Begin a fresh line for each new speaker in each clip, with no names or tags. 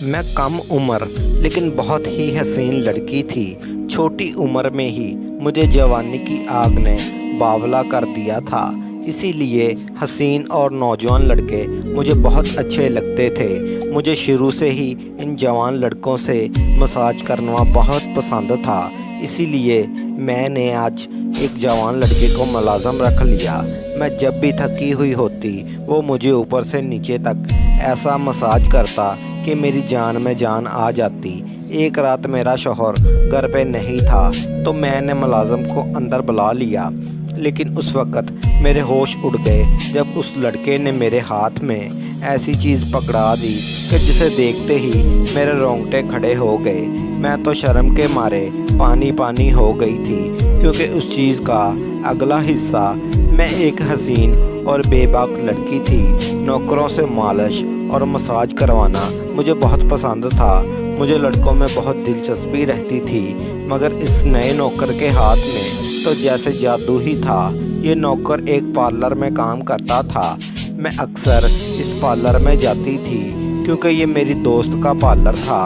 मैं कम उम्र लेकिन बहुत ही हसीन लड़की थी। छोटी उम्र में ही मुझे जवानी की आग ने बावला कर दिया था। इसीलिए हसीन और नौजवान लड़के मुझे बहुत अच्छे लगते थे। मुझे शुरू से ही इन जवान लड़कों से मसाज करना बहुत पसंद था। इसीलिए मैंने आज एक जवान लड़के को मुलाज़म रख लिया। मैं जब भी थकी हुई होती वो मुझे ऊपर से नीचे तक ऐसा मसाज करता कि मेरी जान में जान आ जाती। एक रात मेरा शौहर घर पे नहीं था तो मैंने मुलाज़म को अंदर बुला लिया, लेकिन उस वक़्त मेरे होश उड़ गए जब उस लड़के ने मेरे हाथ में ऐसी चीज़ पकड़ा दी कि जिसे देखते ही मेरे रोंगटे खड़े हो गए। मैं तो शर्म के मारे पानी पानी हो गई थी, क्योंकि उस चीज़ का अगला हिस्सा मैं एक हसीन और बेबाक लड़की थी। नौकरों से मालिश और मसाज करवाना मुझे बहुत पसंद था। मुझे लड़कों में बहुत दिलचस्पी रहती थी, मगर इस नए नौकर के हाथ में तो जैसे जादू ही था। ये नौकर एक पार्लर में काम करता था। मैं अक्सर इस पार्लर में जाती थी क्योंकि ये मेरी दोस्त का पार्लर था।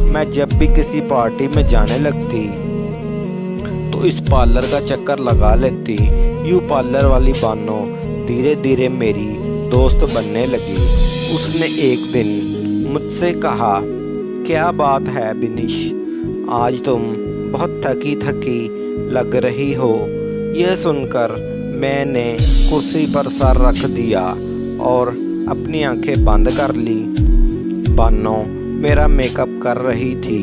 मैं जब भी किसी पार्टी में जाने लगती तो इस पार्लर का चक्कर लगा लेती। यूँ पार्लर वाली बानो धीरे धीरे मेरी दोस्त बनने लगी। उसने एक दिन मुझसे कहा, क्या बात है बिनिश, आज तुम बहुत थकी थकी लग रही हो। यह सुनकर मैंने कुर्सी पर सर रख दिया और अपनी आंखें बंद कर ली। बानो मेरा मेकअप कर रही थी।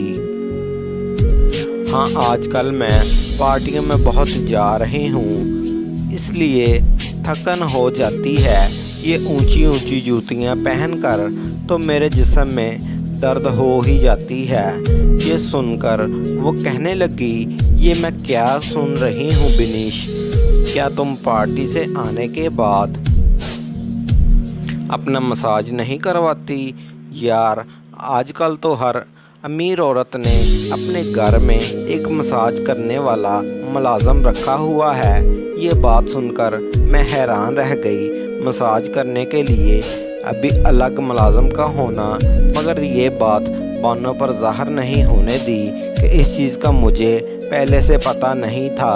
हाँ, आजकल मैं पार्टियों में बहुत जा रही हूँ, इसलिए थकन हो जाती है। ये ऊंची ऊंची जूतियाँ पहनकर तो मेरे जिस्म में दर्द हो ही जाती है। ये सुनकर वो कहने लगी, ये मैं क्या सुन रही हूँ बिनीश, क्या तुम पार्टी से आने के बाद अपना मसाज नहीं करवाती? यार, आजकल तो हर अमीर औरत ने अपने घर में एक मसाज करने वाला मुलाज़म रखा हुआ है। ये बात सुनकर मैं हैरान रह गई। मसाज करने के लिए अभी अलग मुलाज़म का होना, मगर ये बात बानो पर ज़ाहिर नहीं होने दी कि इस चीज़ का मुझे पहले से पता नहीं था।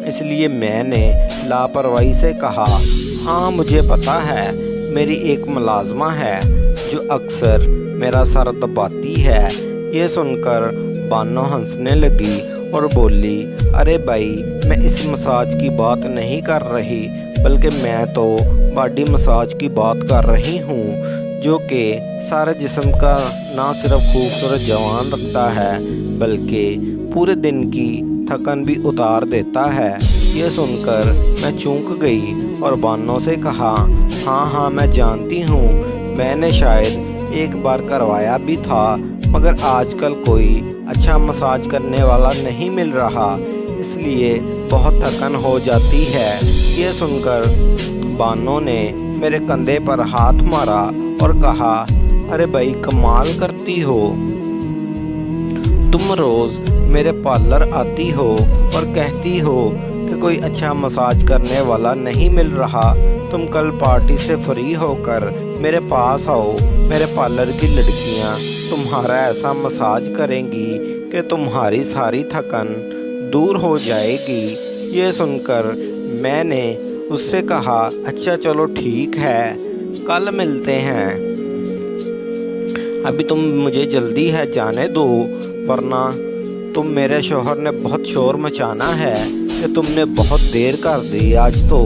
इसलिए मैंने लापरवाही से कहा, हाँ मुझे पता है, मेरी एक मुलाज़मा है जो अक्सर मेरा सर दबाती है। ये सुनकर बानो हंसने लगी और बोली, अरे भाई, मैं इस मसाज की बात नहीं कर रही, बल्कि मैं तो बॉडी मसाज की बात कर रही हूँ, जो कि सारे जिस्म का ना सिर्फ खूबसूरत जवान रखता है बल्कि पूरे दिन की थकन भी उतार देता है। ये सुनकर मैं चौंक गई और बानो से कहा, हाँ मैं जानती हूँ, मैंने शायद एक बार करवाया भी था, मगर आजकल कोई अच्छा मसाज करने वाला नहीं मिल रहा, इसलिए बहुत थकन हो जाती है। ये सुनकर बानो ने मेरे कंधे पर हाथ मारा और कहा, अरे भाई, कमाल करती हो, तुम रोज़ मेरे पार्लर आती हो और कहती हो कि कोई अच्छा मसाज करने वाला नहीं मिल रहा। तुम कल पार्टी से फ्री होकर मेरे पास आओ। मेरे पार्लर की लड़कियां तुम्हारा ऐसा मसाज करेंगी कि तुम्हारी सारी थकन दूर हो जाएगी। ये सुनकर मैंने उससे कहा, अच्छा चलो ठीक है, कल मिलते हैं। अभी तुम मुझे जल्दी है, जाने दो, वरना तुम मेरे शौहर ने बहुत शोर मचाना है कि तुमने बहुत देर कर दी आज तो।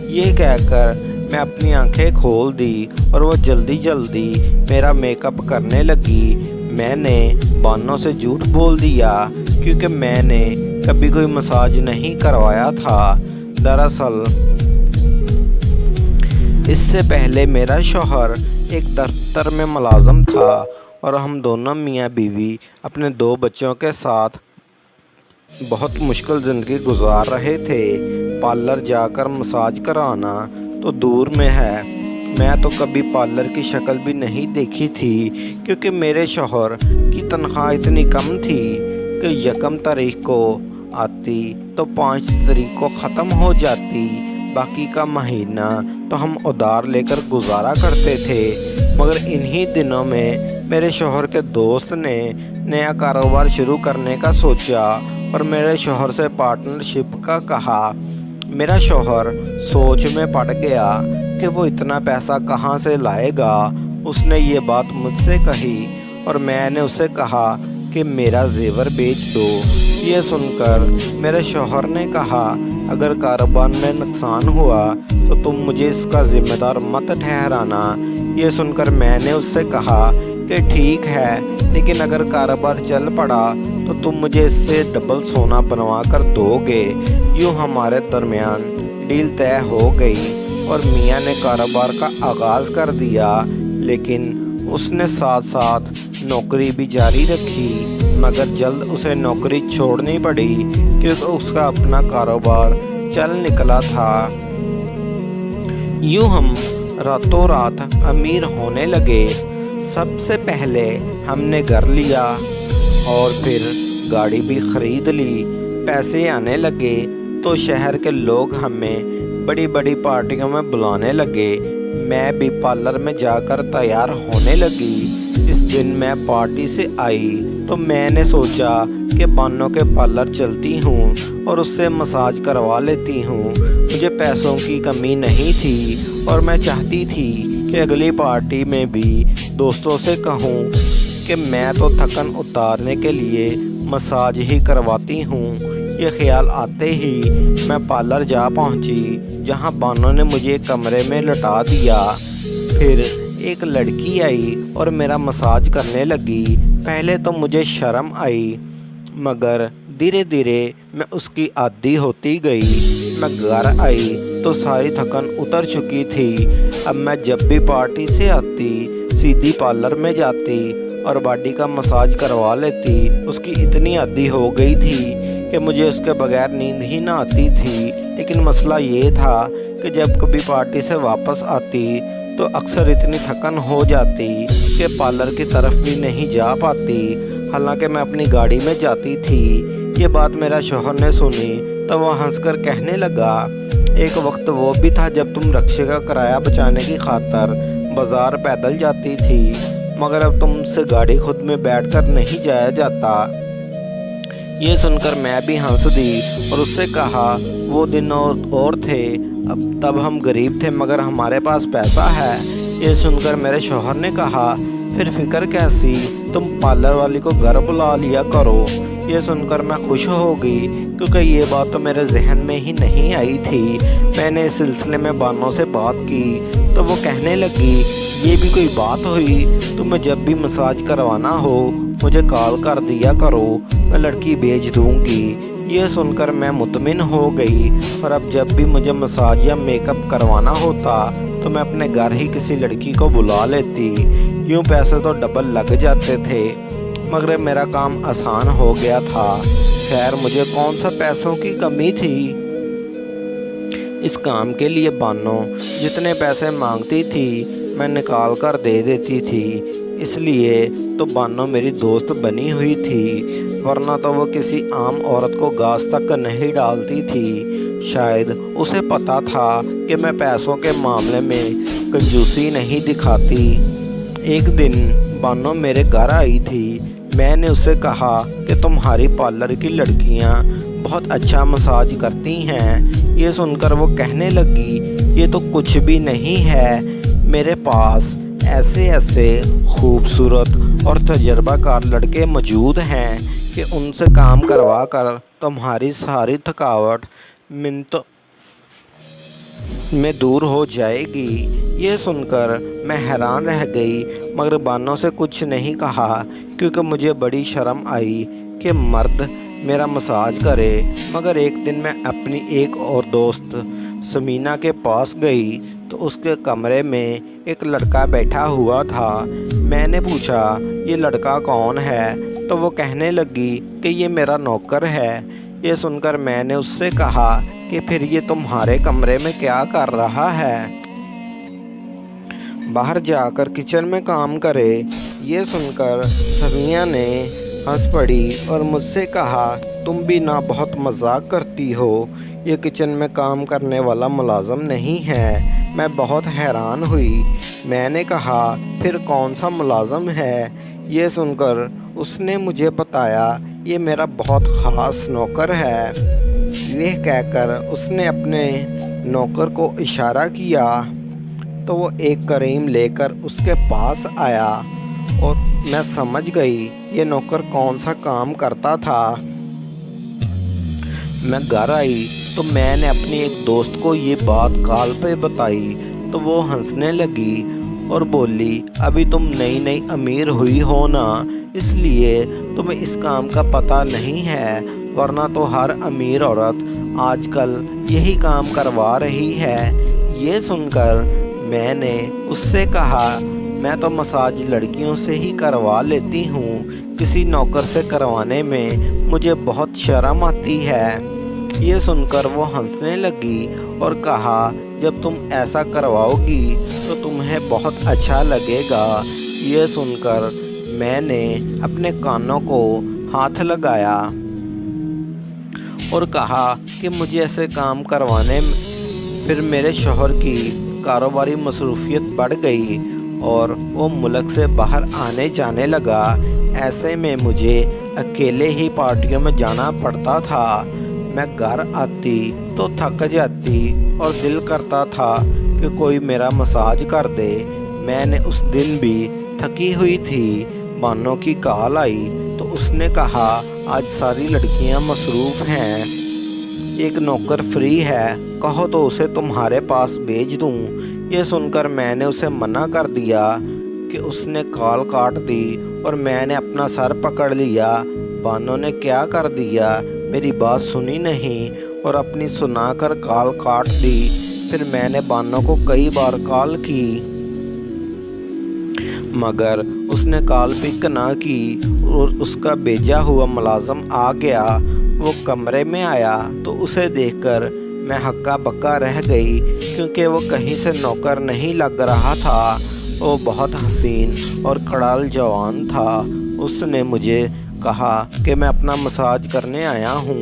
ये कहकर मैं अपनी आंखें खोल दी और वो जल्दी जल्दी मेरा मेकअप करने लगी। मैंने बानो से झूठ बोल दिया क्योंकि मैंने कभी कोई मसाज नहीं करवाया था। दरअसल इससे पहले मेरा शौहर एक दफ्तर में मुलाज़म था और हम दोनों मियाँ बीवी अपने 2 बच्चों के साथ बहुत मुश्किल ज़िंदगी गुजार रहे थे। पार्लर जाकर मसाज कराना तो दूर में है, मैं तो कभी पार्लर की शक्ल भी नहीं देखी थी, क्योंकि मेरे शौहर की तनख्वाह इतनी कम थी कि 1 तारीख को आती तो 5 तारीख को ख़त्म हो जाती। बाकी का महीना तो हम उधार लेकर गुजारा करते थे। मगर इन्हीं दिनों में मेरे शौहर के दोस्त ने नया कारोबार शुरू करने का सोचा और मेरे शौहर से पार्टनरशिप का कहा। मेरा शौहर सोच में पड़ गया कि वो इतना पैसा कहाँ से लाएगा। उसने ये बात मुझसे कही और मैंने उसे कहा कि मेरा जेवर बेच दो। ये सुनकर मेरे शौहर ने कहा, अगर कारोबार में नुकसान हुआ तो तुम मुझे इसका ज़िम्मेदार मत ठहराना। ये सुनकर मैंने उससे कहा कि ठीक है, लेकिन अगर कारोबार चल पड़ा तो तुम मुझे इससे डबल सोना बनवा कर दोगे। यूँ हमारे दरमियान डील तय हो गई और मियाँ ने कारोबार का आगाज़ कर दिया, लेकिन उसने साथ साथ नौकरी भी जारी रखी। मगर जल्द उसे नौकरी छोड़नी पड़ी क्योंकि उसका अपना कारोबार चल निकला था। यूँ हम रातों रात अमीर होने लगे। सबसे पहले हमने घर लिया और फिर गाड़ी भी ख़रीद ली। पैसे आने लगे तो शहर के लोग हमें बड़ी बड़ी पार्टियों में बुलाने लगे। मैं भी पार्लर में जाकर तैयार होने लगी। इस दिन मैं पार्टी से आई तो मैंने सोचा कि बानो के पार्लर चलती हूँ और उससे मसाज करवा लेती हूँ। मुझे पैसों की कमी नहीं थी और मैं चाहती थी कि अगली पार्टी में भी दोस्तों से कहूँ कि मैं तो थकन उतारने के लिए मसाज ही करवाती हूँ। ये ख्याल आते ही मैं पार्लर जा पहुँची, जहाँ बानो ने मुझे एक कमरे में लटा दिया। फिर एक लड़की आई और मेरा मसाज करने लगी। पहले तो मुझे शर्म आई, मगर धीरे धीरे मैं उसकी आदी होती गई। मैं घर आई तो सारी थकन उतर चुकी थी। अब मैं जब भी पार्टी से आती सीधी पार्लर में जाती और बॉडी का मसाज करवा लेती। उसकी इतनी आदी हो गई थी कि मुझे उसके बगैर नींद ही ना आती थी। लेकिन मसला ये था कि जब कभी पार्टी से वापस आती तो अक्सर इतनी थकन हो जाती कि पार्लर की तरफ भी नहीं जा पाती, हालांकि मैं अपनी गाड़ी में जाती थी। ये बात मेरा शौहर ने सुनी तो वह हंसकर कहने लगा, एक वक्त वो भी था जब तुम रिक्शे का किराया बचाने की खातर बाज़ार पैदल जाती थी, मगर अब तुमसे गाड़ी खुद में बैठकर नहीं जाया जाता। ये सुनकर मैं भी हंस दी और उससे कहा, वो दिन और थे, अब तब हम गरीब थे मगर हमारे पास पैसा है। ये सुनकर मेरे शौहर ने कहा, फिर फिक्र कैसी, तुम पार्लर वाली को घर बुला लिया करो। ये सुनकर मैं खुश हो गई क्योंकि ये बात तो मेरे जहन में ही नहीं आई थी। मैंने इस सिलसिले में बानो से बात की तो वो कहने लगी, ये भी कोई बात हुई, तुम्हें जब भी मसाज करवाना हो मुझे कॉल कर दिया करो, मैं लड़की भेज दूँगी। ये सुनकर मैं मुतमिन हो गई और अब जब भी मुझे मसाज या मेकअप करवाना होता तो मैं अपने घर ही किसी लड़की को बुला लेती। यूँ पैसे तो डबल लग जाते थे मगर मेरा काम आसान हो गया था। खैर, मुझे कौन सा पैसों की कमी थी। इस काम के लिए बानो जितने पैसे मांगती थी मैं निकाल कर दे देती थी, इसलिए तो बानो मेरी दोस्त बनी हुई थी, वरना तो वो किसी आम औरत को घास तक नहीं डालती थी। शायद उसे पता था कि मैं पैसों के मामले में कंजूसी नहीं दिखाती। एक दिन बानो मेरे घर आई थी। मैंने उसे कहा कि तुम्हारी पार्लर की लड़कियां बहुत अच्छा मसाज करती हैं। ये सुनकर वो कहने लगी, ये तो कुछ भी नहीं है, मेरे पास ऐसे ऐसे खूबसूरत और तजर्बाकार लड़के मौजूद हैं कि उनसे काम करवा कर तुम्हारी सारी थकावट मिनटों में दूर हो जाएगी। ये सुनकर मैं हैरान रह गई मगर बानो से कुछ नहीं कहा क्योंकि मुझे बड़ी शर्म आई कि मर्द मेरा मसाज करे। मगर एक दिन मैं अपनी एक और दोस्त समीना के पास गई तो उसके कमरे में एक लड़का बैठा हुआ था। मैंने पूछा, ये लड़का कौन है? तो वो कहने लगी कि ये मेरा नौकर है। ये सुनकर मैंने उससे कहा कि फिर ये तुम्हारे कमरे में क्या कर रहा है? बाहर जाकर किचन में काम करे। ये सुनकर समीना ने हंस पड़ी और मुझसे कहा, तुम भी ना बहुत मजाक करती हो, ये किचन में काम करने वाला मुलाजिम नहीं है। मैं बहुत हैरान हुई। मैंने कहा, फिर कौन सा मुलाजिम है? ये सुनकर उसने मुझे बताया, ये मेरा बहुत ख़ास नौकर है। यह कहकर उसने अपने नौकर को इशारा किया तो वो एक करीम लेकर उसके पास आया और मैं समझ गई ये नौकर कौन सा काम करता था। मैं घर आई तो मैंने अपनी एक दोस्त को ये बात कॉल पे बताई तो वो हंसने लगी और बोली, अभी तुम नई नई अमीर हुई हो ना, इसलिए तुम्हें इस काम का पता नहीं है, वरना तो हर अमीर औरत आजकल यही काम करवा रही है। ये सुनकर मैंने उससे कहा, मैं तो मसाज लड़कियों से ही करवा लेती हूँ, किसी नौकर से करवाने में मुझे बहुत शर्म आती है। ये सुनकर वो हंसने लगी और कहा, जब तुम ऐसा करवाओगी तो तुम्हें बहुत अच्छा लगेगा। ये सुनकर मैंने अपने कानों को हाथ लगाया और कहा कि मुझे ऐसे काम करवाने में फिर मेरे शौहर की कारोबारी मसरूफियत बढ़ गई और वो मुल्क से बाहर आने जाने लगा। ऐसे में मुझे अकेले ही पार्टियों में जाना पड़ता था। मैं घर आती तो थक जाती और दिल करता था कि कोई मेरा मसाज कर दे। मैंने उस दिन भी थकी हुई थी। बानो की कॉल आई तो उसने कहा, आज सारी लड़कियां मसरूफ़ हैं, एक नौकर फ्री है, कहो तो उसे तुम्हारे पास भेज दूं। ये सुनकर मैंने उसे मना कर दिया कि उसने कॉल काट दी और मैंने अपना सर पकड़ लिया। बानो ने क्या कर दिया, मेरी बात सुनी नहीं और अपनी सुनाकर कॉल काट दी। फिर मैंने बानो को कई बार कॉल की मगर उसने कॉल पिक ना की और उसका भेजा हुआ मुलाजिम आ गया। वो कमरे में आया तो उसे देखकर मैं हक्का बक्का रह गई क्योंकि वो कहीं से नौकर नहीं लग रहा था। वो बहुत हसीन और खड़ाल जवान था। उसने मुझे कहा कि मैं अपना मसाज करने आया हूँ।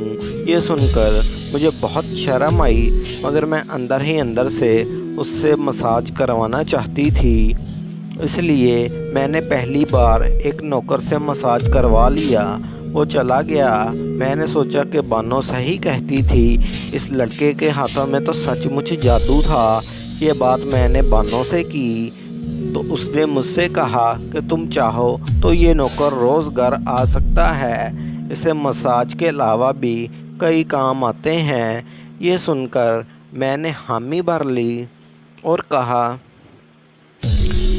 ये सुनकर मुझे बहुत शर्म आई मगर मैं अंदर ही अंदर से उससे मसाज करवाना चाहती थी, इसलिए मैंने पहली बार एक नौकर से मसाज करवा लिया। वो चला गया। मैंने सोचा कि बानो सही कहती थी, इस लड़के के हाथों में तो सचमुच जादू था। ये बात मैंने बानो से की तो उसने मुझसे कहा कि तुम चाहो तो ये नौकर रोज़ घर आ सकता है, इसे मसाज के अलावा भी कई काम आते हैं। ये सुनकर मैंने हामी भर ली और कहा,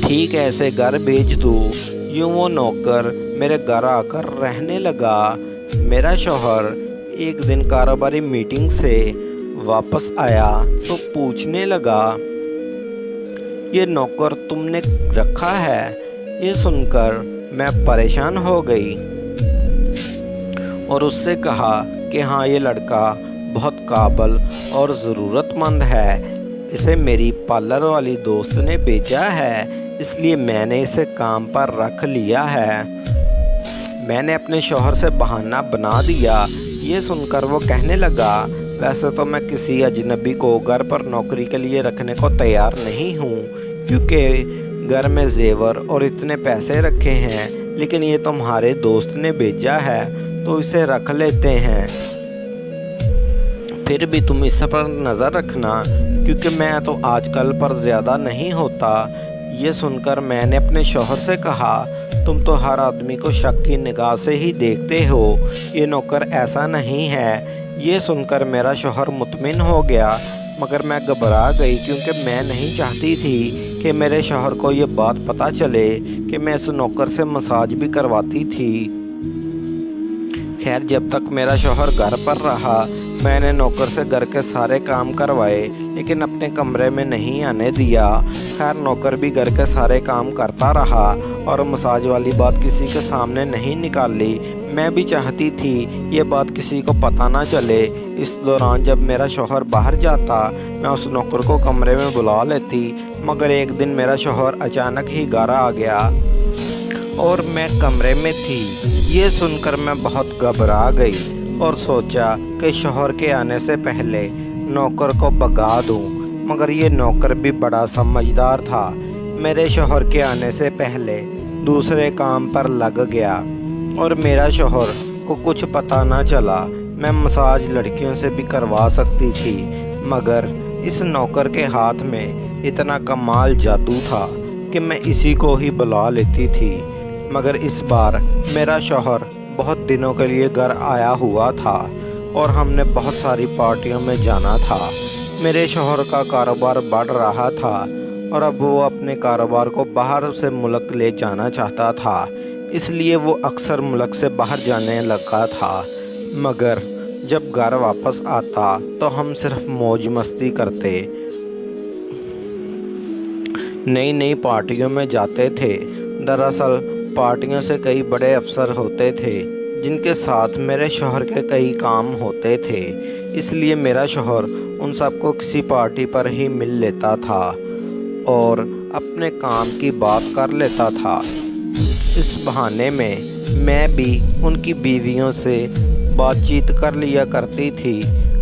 ठीक है, ऐसे घर भेज दूँ। यूँ वो नौकर मेरे घर आकर रहने लगा। मेरा शौहर एक दिन कारोबारी मीटिंग से वापस आया तो पूछने लगा, ये नौकर तुमने रखा है? ये सुनकर मैं परेशान हो गई और उससे कहा कि हाँ, ये लड़का बहुत काबिल और ज़रूरतमंद है, इसे मेरी पार्लर वाली दोस्त ने भेजा है, इसलिए मैंने इसे काम पर रख लिया है। मैंने अपने शौहर से बहाना बना दिया। ये सुनकर वो कहने लगा, वैसे तो मैं किसी अजनबी को घर पर नौकरी के लिए रखने को तैयार नहीं हूँ क्योंकि घर में जेवर और इतने पैसे रखे हैं, लेकिन ये तुम्हारे दोस्त ने भेजा है तो इसे रख लेते हैं। फिर भी तुम इस पर नज़र रखना क्योंकि मैं तो आजकल पर ज़्यादा नहीं होता। ये सुनकर मैंने अपने शौहर से कहा, तुम तो हर आदमी को शक की निगाह से ही देखते हो, ये नौकर ऐसा नहीं है। ये सुनकर मेरा शौहर मुतमिन हो गया मगर मैं घबरा गई क्योंकि मैं नहीं चाहती थी कि मेरे शौहर को ये बात पता चले कि मैं इस नौकर से मसाज भी करवाती थी। खैर, जब तक मेरा शौहर घर पर रहा मैंने नौकर से घर के सारे काम करवाए लेकिन अपने कमरे में नहीं आने दिया। खैर, नौकर भी घर के सारे काम करता रहा और मसाज वाली बात किसी के सामने नहीं निकाली। मैं भी चाहती थी ये बात किसी को पता ना चले। इस दौरान जब मेरा शौहर बाहर जाता मैं उस नौकर को कमरे में बुला लेती मगर एक दिन मेरा शौहर अचानक ही घर आ गया और मैं कमरे में थी। ये सुनकर मैं बहुत घबरा गई और सोचा कि शौहर के आने से पहले नौकर को भगा दूं, मगर ये नौकर भी बड़ा समझदार था। मेरे शौहर के आने से पहले दूसरे काम पर लग गया और मेरा शौहर को कुछ पता ना चला। मैं मसाज लड़कियों से भी करवा सकती थी, मगर इस नौकर के हाथ में इतना कमाल जादू था कि मैं इसी को ही बुला लेती थी। मगर इस बार मेरा शौहर बहुत दिनों के लिए घर आया हुआ था और हमने बहुत सारी पार्टियों में जाना था। मेरे शौहर का कारोबार बढ़ रहा था और अब वो अपने कारोबार को बाहर से मुल्क ले जाना चाहता था, इसलिए वो अक्सर मुल्क से बाहर जाने लगा था। मगर जब घर वापस आता तो हम सिर्फ मौज मस्ती करते, नई नई पार्टियों में जाते थे। दरअसल पार्टियों से कई बड़े अफसर होते थे जिनके साथ मेरे शौहर के कई काम होते थे, इसलिए मेरा शौहर उन सबको किसी पार्टी पर ही मिल लेता था और अपने काम की बात कर लेता था। इस बहाने में मैं भी उनकी बीवियों से बातचीत कर लिया करती थी।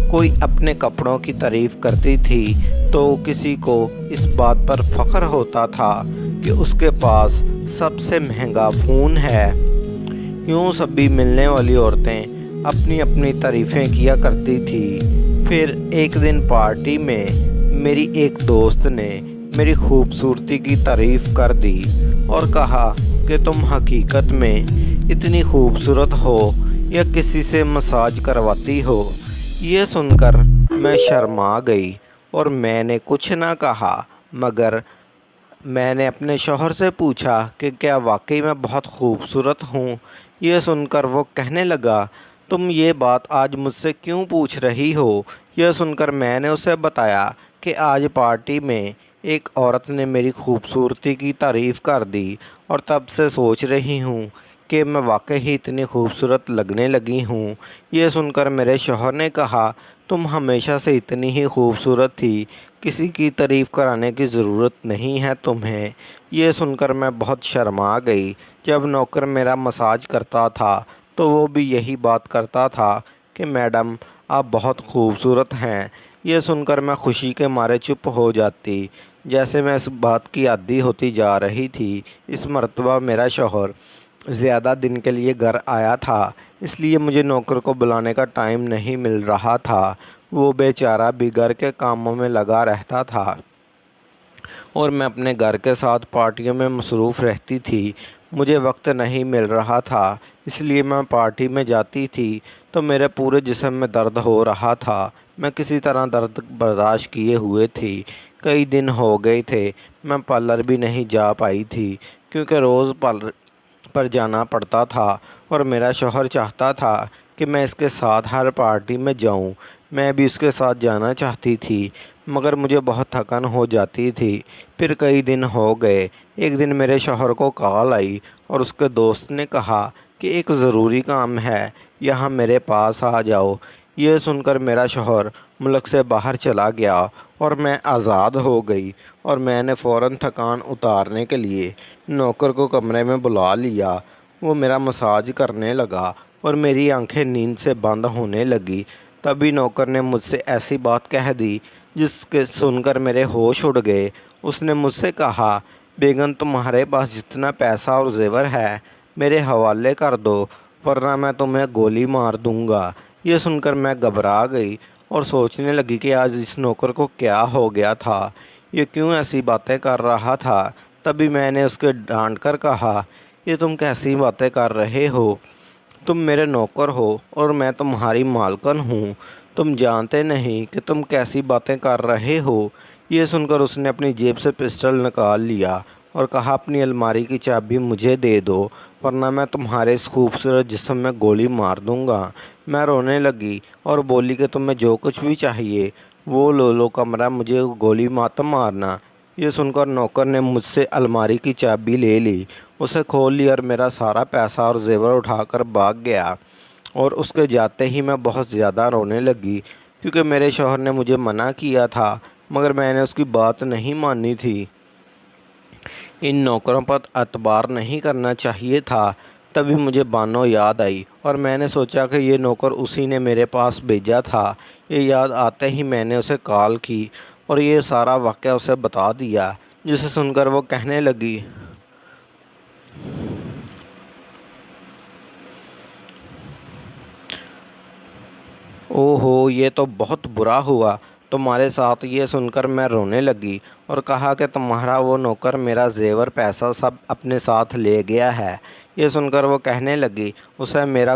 कोई अपने कपड़ों की तारीफ़ करती थी तो किसी को इस बात पर फ़ख्र होता था कि उसके पास सबसे महंगा फ़ोन है। यूँ सभी मिलने वाली औरतें अपनी अपनी तारीफ़ें किया करती थी। फिर एक दिन पार्टी में मेरी एक दोस्त ने मेरी खूबसूरती की तारीफ़ कर दी और कहा कि तुम हकीकत में इतनी खूबसूरत हो या किसी से मसाज करवाती हो। ये सुनकर मैं शर्मा गई और मैंने कुछ ना कहा, मगर मैंने अपने शौहर से पूछा कि क्या वाकई मैं बहुत खूबसूरत हूँ। ये सुनकर वो कहने लगा, तुम ये बात आज मुझसे क्यों पूछ रही हो। यह सुनकर मैंने उसे बताया कि आज पार्टी में एक औरत ने मेरी खूबसूरती की तारीफ़ कर दी और तब से सोच रही हूँ कि मैं वाकई ही इतनी खूबसूरत लगने लगी हूँ। ये सुनकर मेरे शौहर ने कहा, तुम हमेशा से इतनी ही खूबसूरत थी, किसी की तारीफ़ कराने की ज़रूरत नहीं है तुम्हें। ये सुनकर मैं बहुत शर्मा गई। जब नौकर मेरा मसाज करता था तो वो भी यही बात करता था कि मैडम आप बहुत खूबसूरत हैं। ये सुनकर मैं खुशी के मारे चुप हो जाती। जैसे मैं इस बात की आदी होती जा रही थी। इस मर्तबा मेरा शौहर ज़्यादा दिन के लिए घर आया था, इसलिए मुझे नौकर को बुलाने का टाइम नहीं मिल रहा था। वो बेचारा भी घर के कामों में लगा रहता था और मैं अपने घर के साथ पार्टियों में मसरूफ़ रहती थी। मुझे वक्त नहीं मिल रहा था, इसलिए मैं पार्टी में जाती थी तो मेरे पूरे जिस्म में दर्द हो रहा था। मैं किसी तरह दर्द बर्दाश्त किए हुए थी। कई दिन हो गए थे मैं पार्लर भी नहीं जा पाई थी, क्योंकि रोज़ पार्लर पर जाना पड़ता था और मेरा शौहर चाहता था कि मैं इसके साथ हर पार्टी में जाऊं। मैं भी उसके साथ जाना चाहती थी, मगर मुझे बहुत थकान हो जाती थी। फिर कई दिन हो गए। एक दिन मेरे शौहर को कॉल आई और उसके दोस्त ने कहा कि एक ज़रूरी काम है, यहाँ मेरे पास आ जाओ। ये सुनकर मेरा शौहर मुल्क से बाहर चला गया और मैं आज़ाद हो गई और मैंने फ़ौरन थकान उतारने के लिए नौकर को कमरे में बुला लिया। वो मेरा मसाज करने लगा और मेरी आंखें नींद से बंद होने लगी। तभी नौकर ने मुझसे ऐसी बात कह दी जिसके सुनकर मेरे होश उड़ गए। उसने मुझसे कहा, बेगम तुम्हारे पास जितना पैसा और जेवर है मेरे हवाले कर दो, वरना मैं तुम्हें गोली मार दूंगा। ये सुनकर मैं घबरा गई और सोचने लगी कि आज इस नौकर को क्या हो गया था, ये क्यों ऐसी बातें कर रहा था। तभी मैंने उसके डांट कर कहा, ये तुम कैसी बातें कर रहे हो, तुम मेरे नौकर हो और मैं तुम्हारी मालकन हूँ, तुम जानते नहीं कि तुम कैसी बातें कर रहे हो। ये सुनकर उसने अपनी जेब से पिस्टल निकाल लिया और कहा, अपनी अलमारी की चाबी मुझे दे दो, वरना मैं तुम्हारे इस खूबसूरत जिस्म में गोली मार दूंगा। मैं रोने लगी और बोली कि तुम्हें जो कुछ भी चाहिए वो लो कमरा, मुझे गोली मत मारना। ये सुनकर नौकर ने मुझसे अलमारी की चाबी ले ली, उसे खोल ली और मेरा सारा पैसा और जेवर उठाकर भाग गया। और उसके जाते ही मैं बहुत ज़्यादा रोने लगी, क्योंकि मेरे शौहर ने मुझे मना किया था, मगर मैंने उसकी बात नहीं मानी थी। ان نوکروں پر اعتبار نہیں کرنا چاہیے تھا۔ تبھی مجھے بانو یاد آئی اور میں نے سوچا کہ یہ نوکر اسی نے میرے پاس بھیجا تھا۔ یہ یاد آتے ہی میں نے اسے کال کی اور یہ سارا واقعہ اسے بتا دیا، جسے سن کر وہ کہنے لگی، اوہ ہو، یہ تو بہت برا ہوا تمہارے ساتھ۔ یہ سن کر میں رونے لگی اور کہا کہ تمہارا وہ نوکر میرا زیور پیسہ سب اپنے ساتھ لے گیا ہے۔ یہ سن کر وہ کہنے لگی، اسے میرا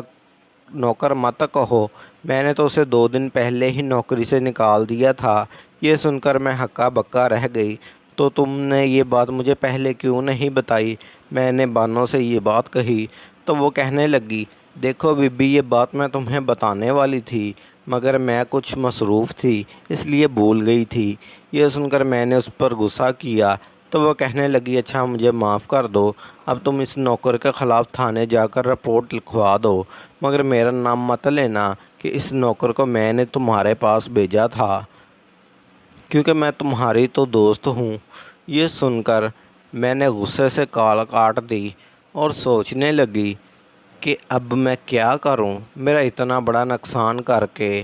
نوکر مت کہو، میں نے تو اسے 2 دن پہلے ہی نوکری سے نکال دیا تھا۔ یہ سن کر میں ہکا بکا رہ گئی، تو تم نے یہ بات مجھے پہلے کیوں نہیں بتائی؟ میں نے بانو سے یہ بات کہی تو وہ کہنے لگی، دیکھو بی بی، یہ بات میں تمہیں بتانے والی تھی، مگر میں کچھ مصروف تھی اس لیے بھول گئی تھی۔ یہ سن کر میں نے اس پر غصہ کیا تو وہ کہنے لگی، اچھا مجھے معاف کر دو، اب تم اس نوکر کے خلاف تھانے جا کر رپورٹ لکھوا دو، مگر میرا نام مت لینا کہ اس نوکر کو میں نے تمہارے پاس بھیجا تھا، کیونکہ میں تمہاری تو دوست ہوں۔ یہ سن کر میں نے غصے سے کال کاٹ دی اور سوچنے لگی کہ اب میں کیا کروں؟ میرا اتنا بڑا نقصان کر کے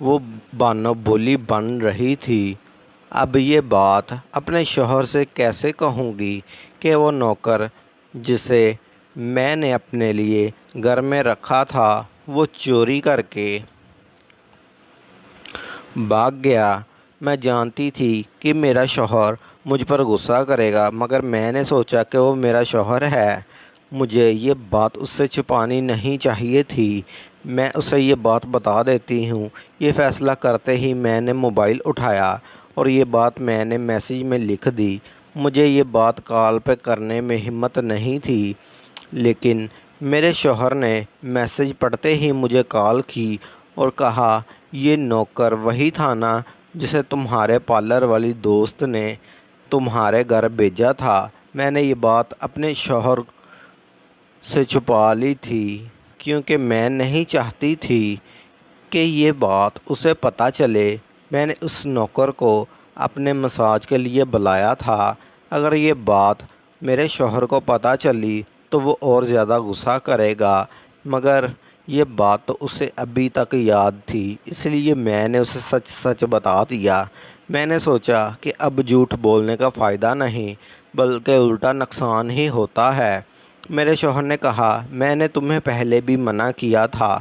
وہ بانو بولی بن رہی تھی۔ اب یہ بات اپنے شوہر سے کیسے کہوں گی کہ وہ نوکر جسے میں نے اپنے لیے گھر میں رکھا تھا وہ چوری کر کے بھاگ گیا۔ میں جانتی تھی کہ میرا شوہر مجھ پر غصہ کرے گا، مگر میں نے سوچا کہ وہ میرا شوہر ہے، مجھے یہ بات اس سے چھپانی نہیں چاہیے تھی، میں اسے یہ بات بتا دیتی ہوں۔ یہ فیصلہ کرتے ہی میں نے موبائل اٹھایا اور یہ بات میں نے میسیج میں لکھ دی۔ مجھے یہ بات کال پہ کرنے میں ہمت نہیں تھی، لیکن میرے شوہر نے میسیج پڑھتے ہی مجھے کال کی اور کہا، یہ نوکر وہی تھا نا جسے تمہارے پارلر والی دوست نے تمہارے گھر بھیجا تھا؟ میں نے یہ بات اپنے شوہر سے چھپا لی تھی کیونکہ میں نہیں چاہتی تھی کہ یہ بات اسے پتہ چلے۔ میں نے اس نوکر کو اپنے مساج کے لیے بلایا تھا، اگر یہ بات میرے شوہر کو پتہ چلی تو وہ اور زیادہ غصہ کرے گا، مگر یہ بات تو اسے ابھی تک یاد تھی، اس لیے میں نے اسے سچ سچ بتا دیا۔ میں نے سوچا کہ اب جھوٹ بولنے کا فائدہ نہیں بلکہ الٹا نقصان ہی ہوتا ہے۔ میرے شوہر نے کہا، میں نے تمہیں پہلے بھی منع کیا تھا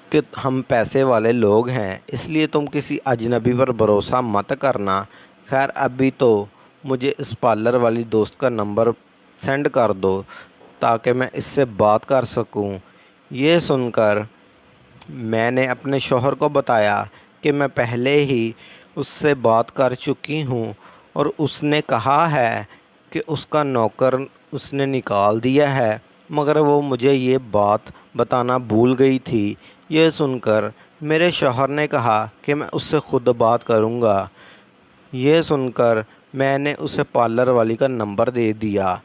کہ ہم پیسے والے لوگ ہیں، اس لیے تم کسی اجنبی پر بھروسہ مت کرنا۔ خیر، ابھی تو مجھے اس پارلر والی دوست کا نمبر سینڈ کر دو تاکہ میں اس سے بات کر سکوں۔ یہ سن کر میں نے اپنے شوہر کو بتایا کہ میں پہلے ہی اس سے بات کر چکی ہوں اور اس نے کہا ہے کہ اس کا نوکر اس نے نکال دیا ہے، مگر وہ مجھے یہ بات بتانا بھول گئی تھی۔ یہ سن کر میرے شوہر نے کہا کہ میں اس سے خود بات کروں گا۔ یہ سن کر میں نے اسے پارلر والی کا نمبر دے دیا